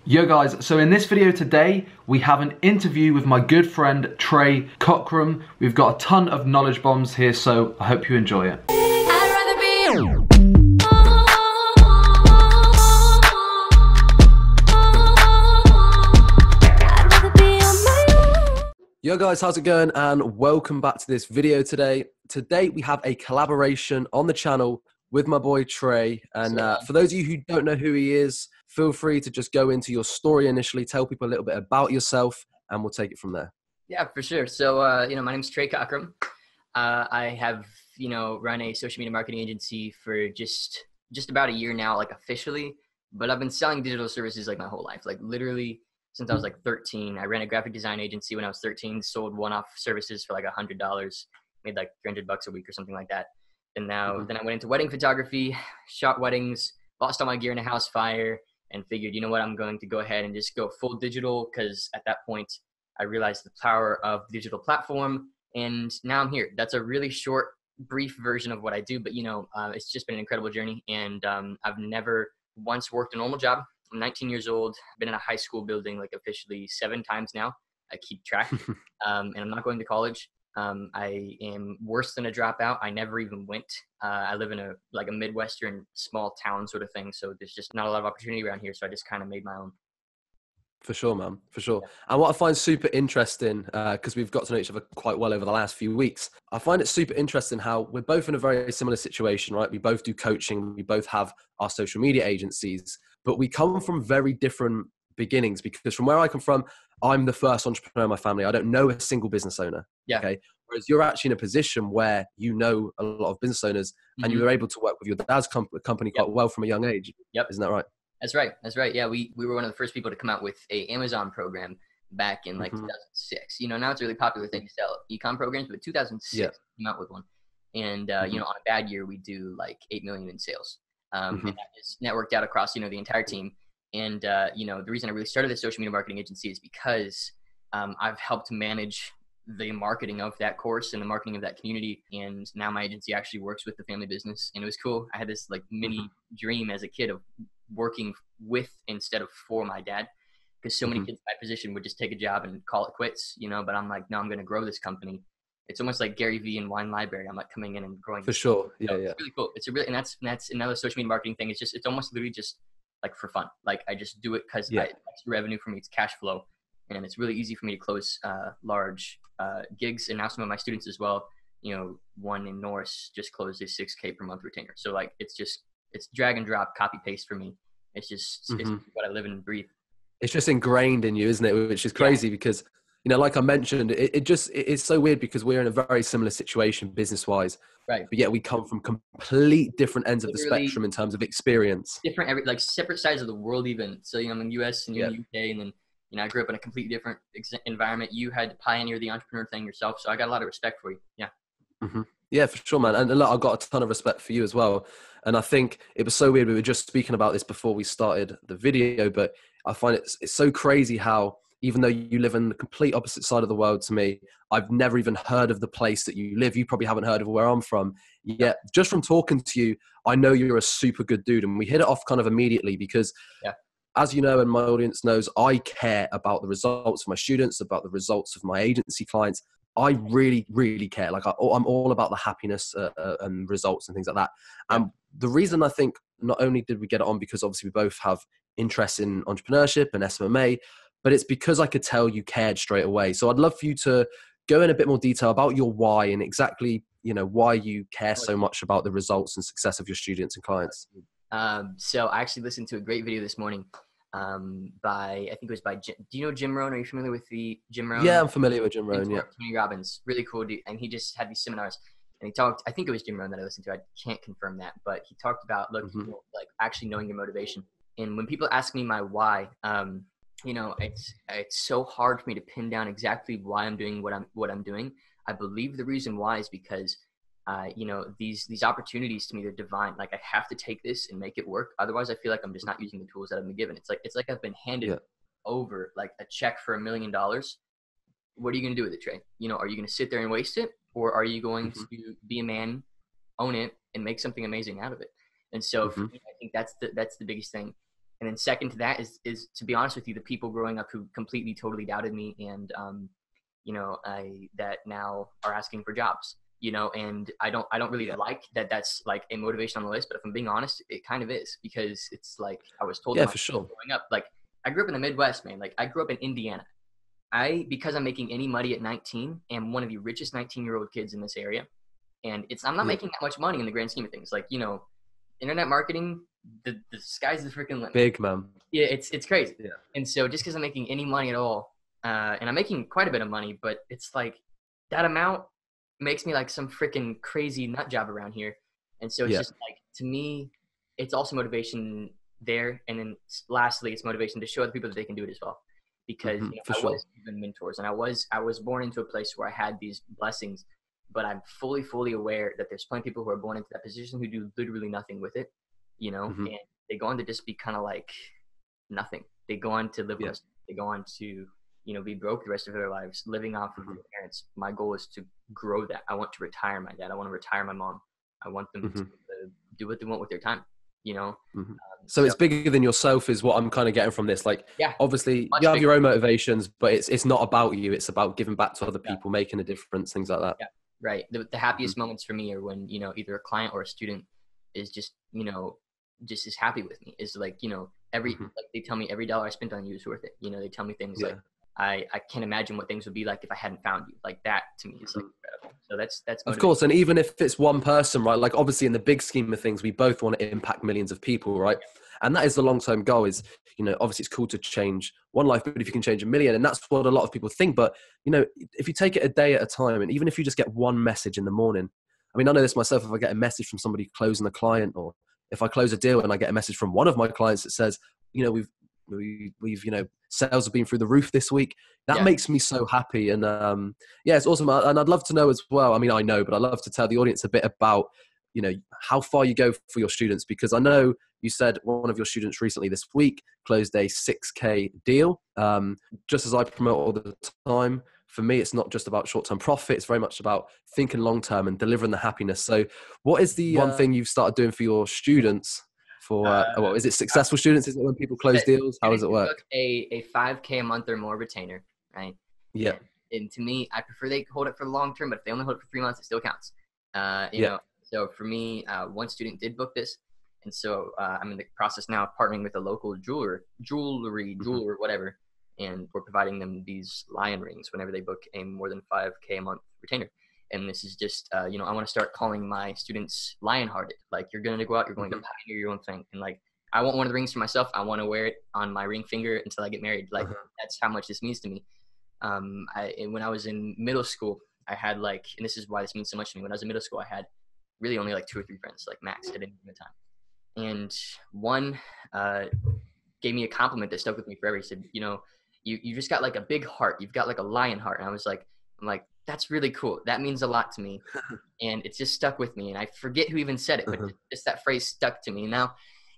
Yo guys, so in this video today, we have an interview with my good friend Trey Cockrum. We've got a ton of knowledge bombs here, so I hope you enjoy it. Yo guys, how's it going? And welcome back to this video today. Today we have a collaboration on the channel with my boy Trey. And for those of you who don't know who he is, feel free to just go into your story initially, tell people a little bit about yourself, and we'll take it from there. Yeah, for sure. So, my name's Trey Cockrum. I have, run a social media marketing agency for just about a year now, like officially, but I've been selling digital services like my whole life, like literally since I was like 13. I ran a graphic design agency when I was 13, sold one-off services for like $100, made like $300 a week or something like that. And now, then I went into wedding photography, shot weddings, lost all my gear in a house fire, and figured, you know what, I'm going to go ahead and just go full digital, because at that point I realized the power of the digital platform, and now I'm here. That's a really short, brief version of what I do, but it's just been an incredible journey, and I've never once worked a normal job. I'm 19 years old, been in a high school building like officially 7 times now. I keep track, and I'm not going to college. I am worse than a dropout. I never even went. I live in a Midwestern small town sort of thing. So there's just not a lot of opportunity around here. So I just kind of made my own. For sure, man. For sure. Yeah. And what I find super interesting, because we've got to know each other quite well over the last few weeks, I find it super interesting how we're both in a very similar situation, right? We both do coaching. We both have our social media agencies, but we come from very different beginnings, because from where I come from, I'm the first entrepreneur in my family. I don't know a single business owner. Yeah. Okay. Whereas you're actually in a position where you know a lot of business owners, and you were able to work with your dad's company quite well from a young age. Yep. Isn't that right? That's right. That's right. Yeah. We were one of the first people to come out with a Amazon program back in 2006. Now it's a really popular thing to sell e-com programs, but 2006 came out with one. And, on a bad year, we do like 8 million in sales. And that is networked out across, the entire team. And, the reason I really started the social media marketing agency is because I've helped manage the marketing of that course and the marketing of that community. And now my agency actually works with the family business. And it was cool. I had this like mini dream as a kid of working with instead of for my dad, because so many kids in my position would just take a job and call it quits, but I'm like, no, I'm going to grow this company. It's almost like Gary Vee and Wine Library. I'm like coming in and growing. For sure. Yeah. So it's really cool. It's a really, and that's another social media marketing thing. It's almost literally just like for fun. Like I just do it because it's revenue for me. It's cash flow. And it's really easy for me to close large gigs. And now some of my students as well, one in Norris just closed a $6K per month retainer. So like, it's drag and drop, copy paste for me. It's just it's what I live and breathe. It's just ingrained in you, isn't it? Which is crazy because, like I mentioned, it's so weird because we're in a very similar situation business-wise. Right. But yet we come from complete different ends of the spectrum in terms of experience. Different, like separate sides of the world even. So, I'm in the US and you're in the UK, and then, I grew up in a completely different environment. You had to pioneer the entrepreneur thing yourself. So I got a lot of respect for you. Yeah. Yeah, for sure, man. And look, I've got a ton of respect for you as well. And I think it was so weird. We were just speaking about this before we started the video, but I find it's so crazy how, even though you live in the complete opposite side of the world to me, I've never even heard of the place that you live. You probably haven't heard of where I'm from. Yet just from talking to you, I know you're a super good dude. And we hit it off kind of immediately because as you know, and my audience knows, I care about the results of my students, about the results of my agency clients. I really, really care. Like I'm all about the happiness and results and things like that. And the reason I think not only did we get it on because obviously we both have interest in entrepreneurship and SMMA, but it's because I could tell you cared straight away. So I'd love for you to go in a bit more detail about your why and exactly, why you care so much about the results and success of your students and clients. So I actually listened to a great video this morning I think it was by Jim. Do you know Jim Rohn? Are you familiar with the Jim Rohn? Yeah, I'm familiar with Jim Rohn, Tony Robbins, really cool dude. And he just had these seminars and he talked, I think it was Jim Rohn that I listened to. I can't confirm that, but he talked about, like actually knowing your motivation. And when people ask me my why, it's so hard for me to pin down exactly why I'm doing what I'm doing. I believe the reason why is because these opportunities to me, they're divine. Like I have to take this and make it work. Otherwise I feel like I'm just not using the tools that I've been given. It's like I've been handed over like a check for $1 million. What are you going to do with it, Trey? Are you going to sit there and waste it? Or are you going to be a man, own it, and make something amazing out of it? And so for me, I think that's the biggest thing. And then second to that is to be honest with you, the people growing up who completely, totally doubted me and, that now are asking for jobs, and I don't really like that. That's like a motivation on the list, but if I'm being honest, it kind of is, because it's like, I was told Yeah, for sure. growing up, like I grew up in the Midwest, man. Like I grew up in Indiana. Because I'm making any money at 19, am one of the richest 19-year-old kids in this area. And I'm not making that much money in the grand scheme of things. Like, internet marketing, the sky's the freaking limit. Big, man. Yeah, it's crazy. Yeah. And so just because I'm making any money at all, and I'm making quite a bit of money, but it's like that amount makes me like some freaking crazy nut job around here. And so it's just like, to me, it's also motivation there. And then lastly, it's motivation to show other people that they can do it as well. Because I was given mentors, and I was born into a place where I had these blessings, but I'm fully aware that there's plenty of people who are born into that position who do literally nothing with it, and they go on to just be kind of like nothing. They go on to live with, they go on to, be broke the rest of their lives, living off of their parents. My goal is to grow that. I want to retire my dad. I want to retire my mom. I want them to do what they want with their time, So it's bigger than yourself is what I'm kind of getting from this. Like, obviously you have your own motivations, but it's not about you. It's about giving back to other people, making a difference, things like that. Yeah, right. The happiest moments for me are when, either a client or a student is just, just as happy with me. Is like, like they tell me every dollar I spent on you is worth it. They tell me things like, I can't imagine what things would be like if I hadn't found you. Like that to me is like incredible. So that's of course. And even if it's one person, right? Like obviously in the big scheme of things, we both want to impact millions of people, right? And that is the long-term goal is, obviously it's cool to change one life, but if you can change a million, and that's what a lot of people think. But, if you take it a day at a time, and even if you just get one message in the morning, I mean, I know this myself, if I get a message from somebody closing a client, or if I close a deal and I get a message from one of my clients that says, we've sales have been through the roof this week. That makes me so happy. And it's awesome. And I'd love to know as well. I mean, I know, but I'd love to tell the audience a bit about, how far you go for your students, because I know you said one of your students recently this week closed a 6K deal. Just as I promote all the time, for me, it's not just about short-term profit. It's very much about thinking long-term and delivering the happiness. So what is the one thing you've started doing for your students? Is it successful students? Is it when people close deals? How does it work? A 5K a month or more retainer, right? Yeah. And to me, I prefer they hold it for the long term, but if they only hold it for 3 months, it still counts. So for me, one student did book this. And so I'm in the process now of partnering with a local jeweler, whatever. And we're providing them these lion rings whenever they book a more than 5K a month retainer. And this is just, I want to start calling my students lion-hearted. Like, you're going to go out, you're going to pioneer your own thing. And like, I want one of the rings for myself. I want to wear it on my ring finger until I get married. Like, that's how much this means to me. When I was in middle school, I had like, and this is why this means so much to me. When I was in middle school, I had really only like 2 or 3 friends, like max at any given time. And one gave me a compliment that stuck with me forever. He said, you just got like a big heart. You've got like a lion heart. And I'm like, that's really cool. That means a lot to me. And it's just stuck with me. And I forget who even said it, but just that phrase stuck to me.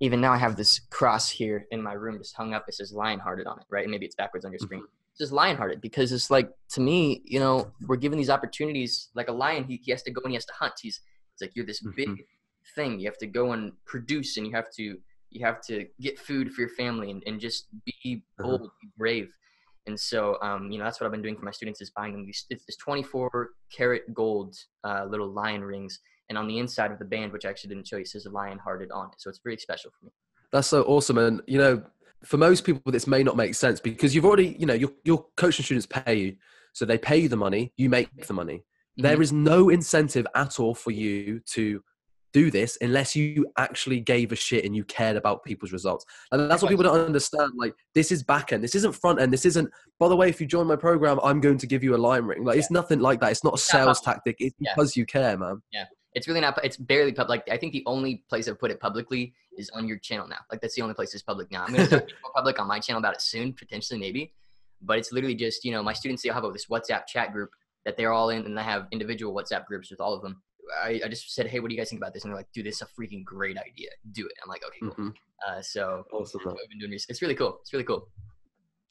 Even now I have this cross here in my room just hung up. It says lion-hearted on it, right? And maybe it's backwards on your screen. It says lion-hearted because it's like, to me, we're given these opportunities. Like a lion, he has to go and he has to hunt. It's like, you're this big thing. You have to go and produce, and you have to get food for your family and just be bold, be brave. And so, that's what I've been doing for my students is buying them these 24 karat gold little lion rings. And on the inside of the band, which I actually didn't show you, says lion-hearted on it. So it's very special for me. That's so awesome. And, for most people, this may not make sense because you've already, your coaching students pay you. So they pay you the money, you make the money. There is no incentive at all for you to do this unless you actually gave a shit and you cared about people's results. And that's what people don't understand. Like, this is back end. This isn't front end. This isn't, by the way, if you join my program, I'm going to give you a lion ring. Like, it's nothing like that. It's not a sales tactic. It's because you care, man. Yeah. It's really not, it's barely public. Like, I think the only place I've put it publicly is on your channel now. Like, that's the only place it's public now. I'm going to start being more public on my channel about it soon, potentially, maybe. But it's literally just, my students, they'll have this WhatsApp chat group that they're all in, and I have individual WhatsApp groups with all of them. I just said, hey, what do you guys think about this? And they're like, dude, this is a freaking great idea. Do it. I'm like, okay, cool. So awesome, that's what I've been doing recently. It's really cool. It's really cool.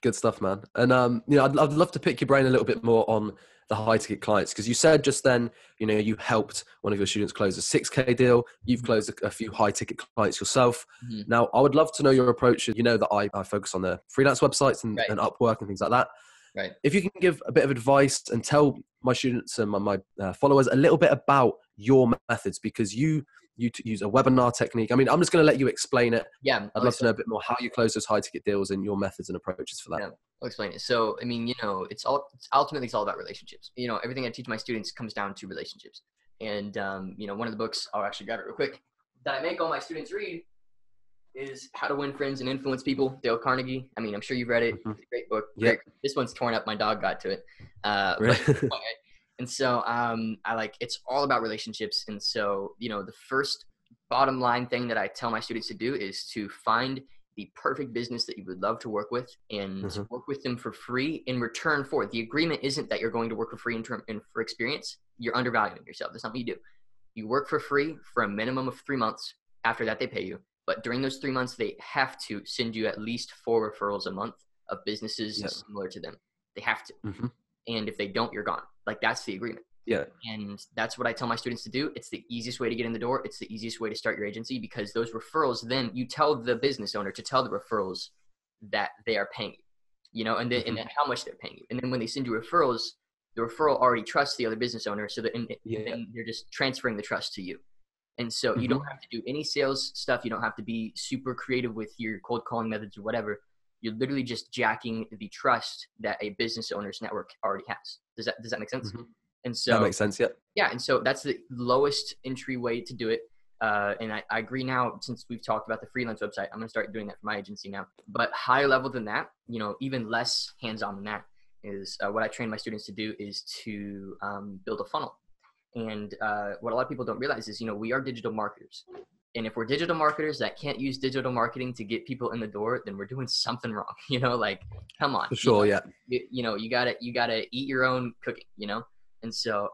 Good stuff, man. And I'd love to pick your brain a little bit more on the high ticket clients, because you said just then, you helped one of your students close a 6K deal. You've closed a few high ticket clients yourself. Mm-hmm. Now, I would love to know your approach. You know that I focus on the freelance websites and Upwork and things like that. Right. If you can give a bit of advice and tell my students and my followers a little bit about your methods, because you use a webinar technique. I mean, I'm just going to let you explain it. Yeah. I'd love to know a bit more how you close those high ticket deals and your methods and approaches for that. Yeah, I'll explain it. So, I mean, it's ultimately all about relationships. Everything I teach my students comes down to relationships. And, one of the books, I'll actually grab it real quick, that I make all my students read is How to Win Friends and Influence People, Dale Carnegie. I mean, I'm sure you've read it. It's a great book. Yeah. This one's torn up. My dog got to it. And so it's all about relationships. And so, the first bottom line thing that I tell my students to do is to find the perfect business that you would love to work with and work with them for free in return for it. The agreement isn't that you're going to work for free and for experience. You're undervaluing yourself. That's not what you do. You work for free for a minimum of 3 months. After that, they pay you. But during those 3 months, they have to send you at least 4 referrals a month of businesses similar to them. They have to. And if they don't, you're gone. That's the agreement. Yeah. And that's what I tell my students to do. It's the easiest way to get in the door. It's the easiest way to start your agency, because those referrals, then you tell the business owner to tell the referrals that they are paying you, and then how much they're paying you. And then when they send you referrals, the referral already trusts the other business owner. So that then they're just transferring the trust to you. And so you don't have to do any sales stuff. You don't have to be super creative with your cold calling methods or whatever. You're literally just jacking the trust that a business owner's network already has. Does that make sense? And so that makes sense. Yeah. Yeah. And so that's the lowest entry way to do it. And I agree now, since we've talked about the freelance website, I'm going to start doing that for my agency now. But higher level than that, even less hands-on than that, is what I train my students to do is to build a funnel. And what a lot of people don't realize is, we are digital marketers. And if we're digital marketers that can't use digital marketing to get people in the door, then we're doing something wrong. Come on. For sure. You gotta eat your own cooking, And so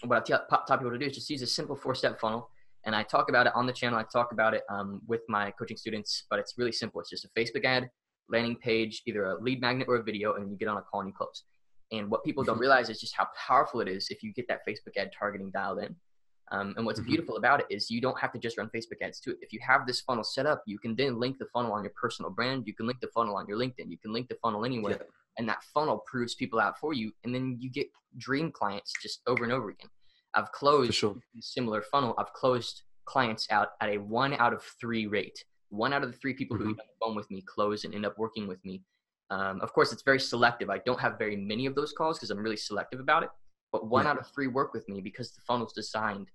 what I tell people to do is just use a simple 4-step funnel. And I talk about it on the channel. I talk about it with my coaching students, but it's really simple. It's just a Facebook ad, landing page, either a lead magnet or a video, and then you get on a call and you close. And what people don't realize is just how powerful it is if you get that Facebook ad targeting dialed in. And what's beautiful about it is you don't have to just run Facebook ads to it. If you have this funnel set up, you can then link the funnel on your personal brand. You can link the funnel on your LinkedIn. You can link the funnel anywhere. Yeah. And that funnel proves people out for you. And then you get dream clients just over and over again. I've closed a similar funnel. I've closed clients out at a 1 out of 3 rate. 1 out of the 3 people who get on the phone with me close and end up working with me. Of course, it's very selective. I don't have very many of those calls because I'm really selective about it. But 1 out of 3 work with me because the funnel's designed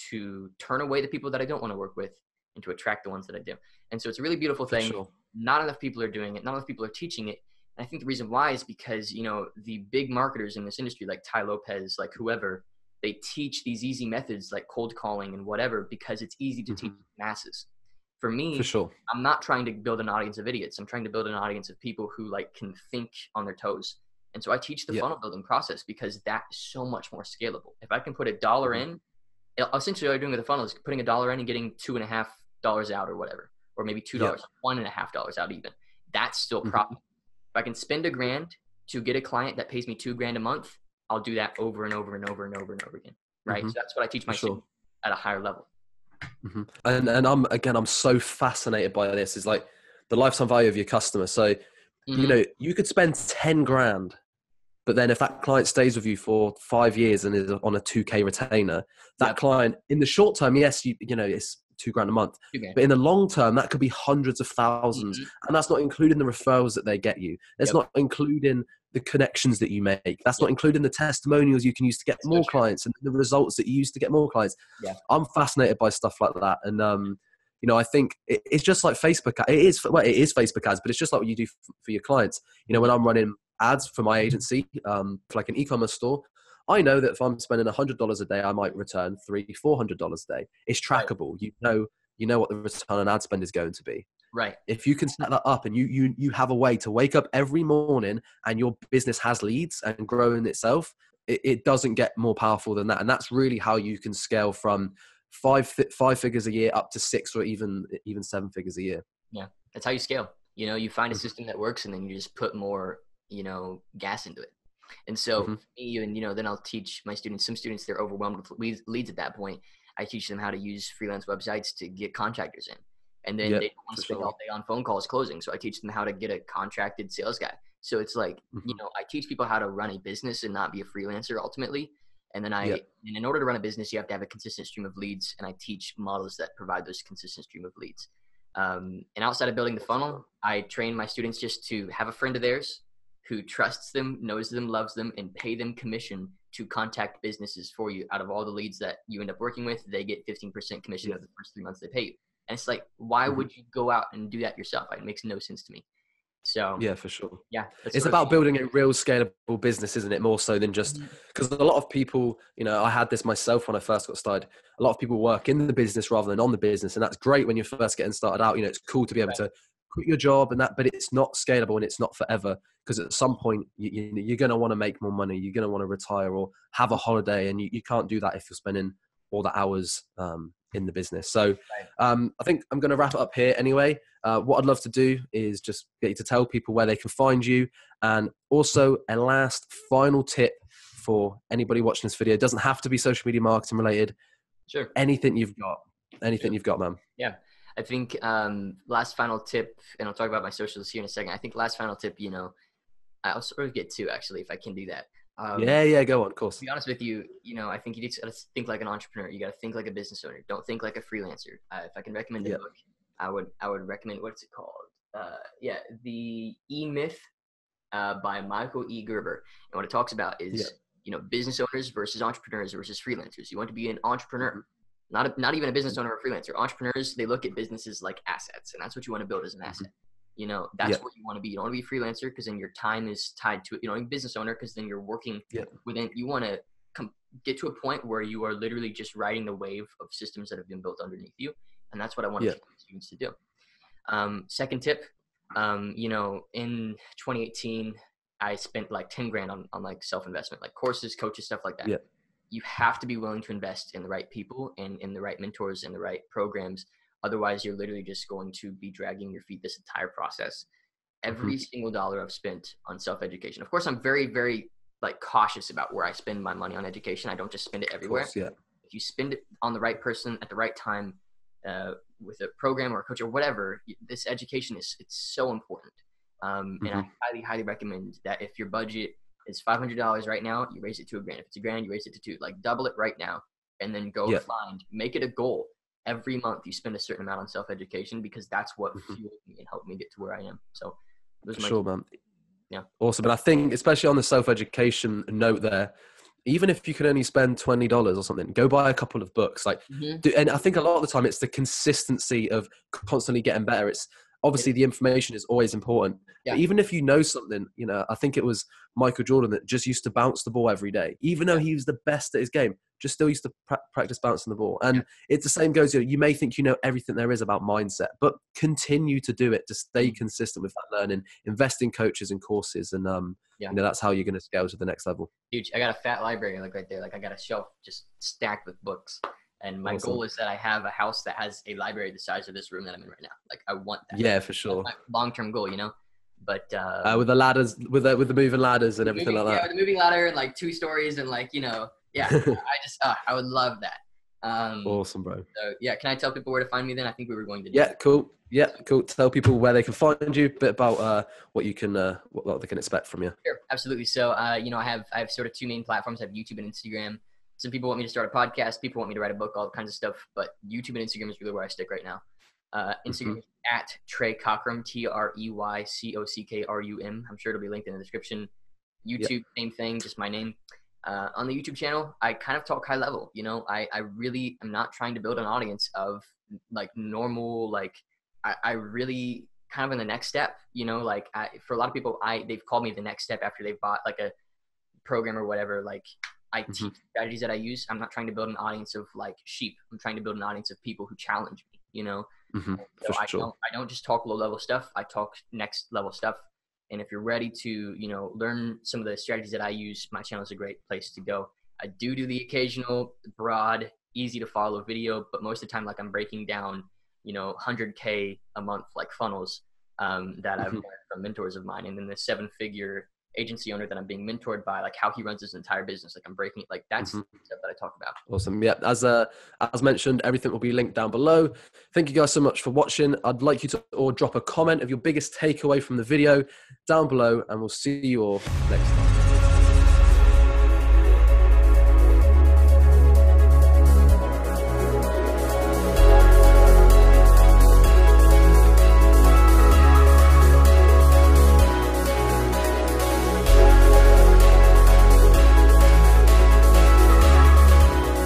to turn away the people that I don't want to work with and to attract the ones that I do. And so it's a really beautiful thing. Not enough people are doing it. Not enough people are teaching it. And I think the reason why is because, the big marketers in this industry, like Ty Lopez, like whoever, they teach these easy methods like cold calling and whatever, because it's easy to teach masses. For me, I'm not trying to build an audience of idiots. I'm trying to build an audience of people who can think on their toes. And so I teach the funnel building process because that is so much more scalable. If I can put $1 in, essentially all you're doing with the funnel is putting $1 in and getting $2.50 out or whatever, or maybe $2, $1.50 out even. That's still profit. If I can spend $1,000 to get a client that pays me $2,000 a month, I'll do that over and over and over and over and over again. Right. So that's what I teach my students at a higher level. And I'm so fascinated by this, is like the lifetime value of your customer. So, you could spend 10 grand, but then if that client stays with you for 5 years and is on a 2K retainer, that client in the short term, yes, it's $2,000 a month, but in the long term, that could be hundreds of thousands. And that's not including the referrals that they get you. That's not including the connections that you make. That's not including the testimonials you can use to get more clients and the results that you use to get more clients. I'm fascinated by stuff like that. And, I think it's just like Facebook. It is Facebook ads, but it's just like what you do for your clients. When I'm running ads for my agency, for like an e-commerce store, I know that if I'm spending $100 a day, I might return $300-$400 a day. It's trackable. You know what the return on ad spend is going to be. Right. If you can set that up and you have a way to wake up every morning and your business has leads and growing itself, it doesn't get more powerful than that. And that's really how you can scale from five figures a year up to 6 or even 7 figures a year. Yeah. That's how you scale. You know, you find a system that works and then you just put more, you know, gas into it. And so Mm-hmm. even, you know, then I'll teach my students, some students, they're overwhelmed with leads at that point. I teach them how to use freelance websites to get contractors in. And then they Yep, don't want for to spend sure. all day on phone calls closing. So I teach them how to get a contracted sales guy. So it's like, you Mm-hmm. know, I teach people how to run a business and not be a freelancer ultimately. And then Yep. and in order to run a business, you have to have a consistent stream of leads. And I teach models that provide those consistent stream of leads. And outside of building the funnel, I train my students just to have a friend of theirs who trusts them, knows them, loves them, and pay them commission to contact businesses for you. Out of all the leads that you end up working with, they get 15% commission Yep. for the first 3 months they pay you. And it's like, why Mm-hmm. would you go out and do that yourself? It makes no sense to me. So Yeah, for sure. yeah, that's It's sort of about building a real scalable business, isn't it? More so than just Mhm. because a lot of people, you know, I had this myself when I first got started. A lot of people work in the business rather than on the business. And that's great when you're first getting started out. You know, it's cool to be able Right. to quit your job and that, but it's not scalable and it's not forever because at some point you're going to want to make more money. You're going to want to retire or have a holiday. And you can't do that if you're spending all the hours in the business. So Right. I think I'm going to wrap it up here anyway. What I'd love to do is just get you to tell people where they can find you. And also a last final tip for anybody watching this video. It doesn't have to be social media marketing related. Sure. Anything you've got. Anything Sure. you've got, man. Yeah. I think last final tip, and I'll talk about my socials here in a second. I think last final tip, you know, I'll sort of get to actually if I can do that. Yeah, go on, of To course. be honest with you, you know, I think you just got to think like an entrepreneur. You got to think like a business owner. Don't think like a freelancer. If I can recommend a Yeah. book, I would recommend, what's it called? Yeah, The E-Myth by Michael E. Gerber. And what it talks about Yeah. is, you know, business owners versus entrepreneurs versus freelancers. You want to be an entrepreneur, Mm-hmm. not even a business owner or freelancer. Entrepreneurs, they look at businesses like assets, and that's what you want to build as an Mm-hmm. asset. You know, Yeah. that's what you want to be. You don't want to be a freelancer because then your time is tied to it. You don't want to be a business owner because then you're working Yeah. within. You want to get to a point where you are literally just riding the wave of systems that have been built underneath you, and that's what I want to Yeah. teach students to do. Second tip, you know, in 2018, I spent like 10 grand on like self-investment, like courses, coaches, stuff like that. Yeah. You have to be willing to invest in the right people and in the right mentors and the right programs. Otherwise, you're literally just going to be dragging your feet this entire process. Mm-hmm. Every single dollar I've spent on self-education. Of course, I'm very, very like cautious about where I spend my money on education. I don't just spend it Of everywhere. course, yeah. If you spend it on the right person at the right time, with a program or a coach or whatever, this education it's so important. And I highly, highly recommend that if your budget is $500 right now, you raise it to $1,000. If it's $1,000, you raise it to $2,000. Like double it right now, and then go Yeah. make it a goal. Every month you spend a certain amount on self-education because that's what Mm-hmm. fueled me and helped me get to where I am. So those For are my sure, man. Yeah. Awesome. And I think, especially on the self-education note there, even if you can only spend $20 or something, go buy a couple of books. Like, Mm-hmm. and I think a lot of the time it's the consistency of constantly getting better. It's obviously It, the information is always important. yeah. But even if you know something, you know, I think it was Michael Jordan that just used to bounce the ball every day, even though he was the best at his game, just still used to practice bouncing the ball. And it's the same goes, you may think you know everything there is about mindset, but continue to do it, to stay consistent with that learning, invest in coaches and courses. And, Yeah. you know, that's how you're going to scale to the next level. Huge. I got a fat library like right there. Like I got a shelf just stacked with books. And my Awesome. goal is that I have a house that has a library the size of this room that I'm in right now. Like I want that. Yeah, for sure. That's my long-term goal, you know. But With the ladders, with the moving ladders and everything like that. Yeah, with the moving ladder and like 2 stories and like, you know, yeah. I would love that. Awesome, bro. So yeah, can I tell people where to find me then? I think we were going to do Yeah, that. cool. Yeah, cool. Tell people where they can find you, a bit about what you can, what they can expect from you. Sure, absolutely. So, you know, I have sort of 2 main platforms. I have YouTube and Instagram. Some people want me to start a podcast. People want me to write a book, all kinds of stuff. But YouTube and Instagram is really where I stick right now. Instagram is at Trey Cockrum, TreyCockrum. I'm sure it'll be linked in the description. YouTube, same thing, just my name. On the YouTube channel, I kind of talk high level. You know, I really am not trying to build an audience of like normal, like I really kind of in the next step, you know, like for a lot of people, they've called me the next step after they've bought like a program or whatever. Like I teach strategies that I use. I'm not trying to build an audience of like sheep. I'm trying to build an audience of people who challenge me, you know? So I don't just talk low level stuff. I talk next level stuff. And if you're ready to, you know, learn some of the strategies that I use, my channel is a great place to go. I do the occasional broad, easy to follow video, but most of the time, like I'm breaking down, you know, 100K a month, like funnels. that I've learned from mentors of mine. And then the 7-figure agency owner that I'm being mentored by, like how he runs his entire business, like I'm breaking it, like that's the stuff that I talk about. Awesome. Yeah. As mentioned, everything will be linked down below. Thank you guys so much for watching. I'd like you to all drop a comment of your biggest takeaway from the video down below, and we'll see you all next time.